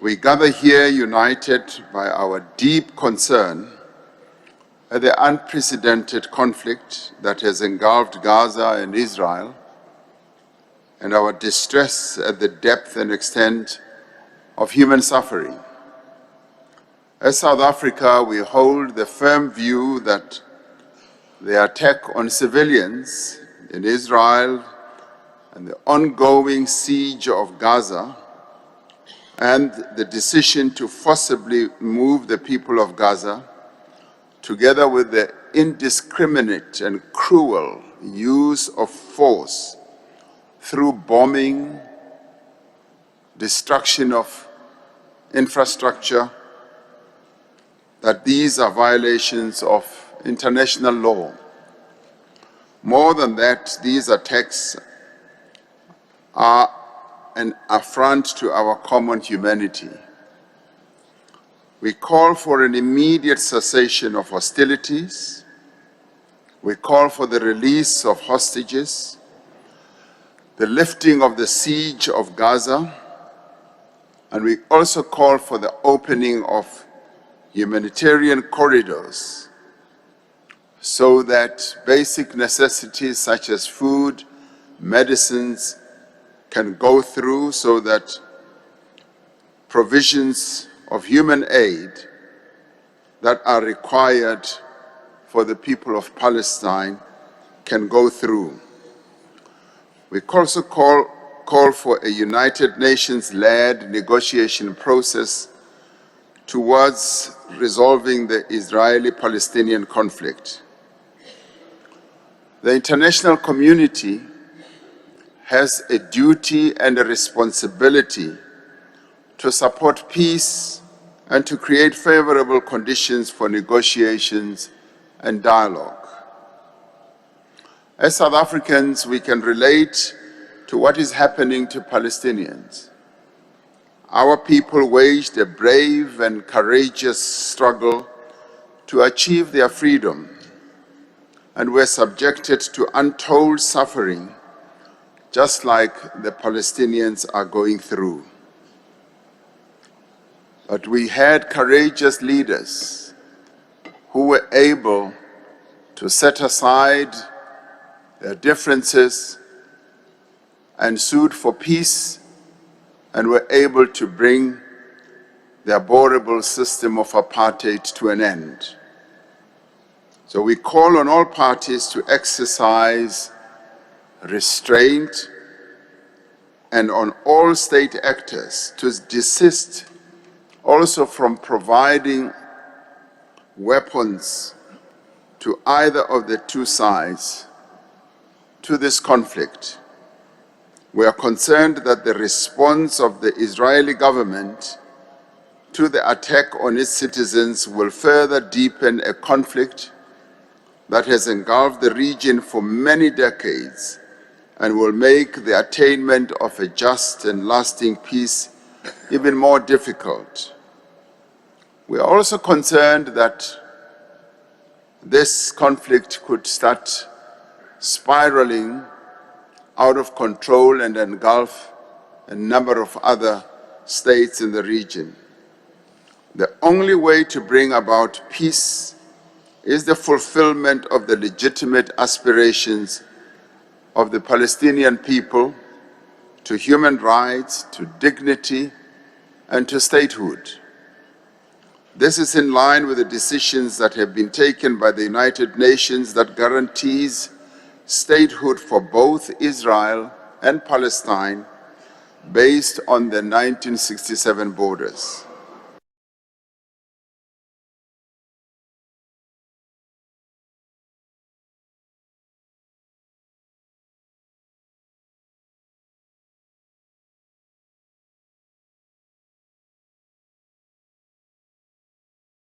We gather here united by our deep concern at the unprecedented conflict that has engulfed Gaza and Israel, and our distress at the depth and extent of human suffering. As South Africa, we hold the firm view that the attack on civilians in Israel and the ongoing siege of Gaza and the decision to forcibly move the people of Gaza, together with the indiscriminate and cruel use of force through bombing, destruction of infrastructure, that these are violations of international law. More than that, these attacks are an affront to our common humanity. We call for an immediate cessation of hostilities. We call for the release of hostages, the lifting of the siege of Gaza, and we also call for the opening of humanitarian corridors so that basic necessities such as food, medicines can go through, so that provisions of human aid that are required for the people of Palestine can go through. We also call for a United Nations-led negotiation process towards resolving the Israeli-Palestinian conflict. The international community has a duty and a responsibility to support peace and to create favorable conditions for negotiations and dialogue. As South Africans, we can relate to what is happening to Palestinians. Our people waged a brave and courageous struggle to achieve their freedom and were subjected to untold suffering, just like the Palestinians are going through. But we had courageous leaders who were able to set aside their differences and sued for peace, and were able to bring the abhorrible system of apartheid to an end. So we call on all parties to exercise restraint and on all state actors to desist also from providing weapons to either of the two sides to this conflict. We are concerned that the response of the Israeli government to the attack on its citizens will further deepen a conflict that has engulfed the region for many decades and will make the attainment of a just and lasting peace even more difficult. We are also concerned that this conflict could start spiraling out of control and engulf a number of other states in the region. The only way to bring about peace is the fulfillment of the legitimate aspirations of the Palestinian people to human rights, to dignity, and to statehood. This is in line with the decisions that have been taken by the United Nations that guarantees statehood for both Israel and Palestine based on the 1967 borders.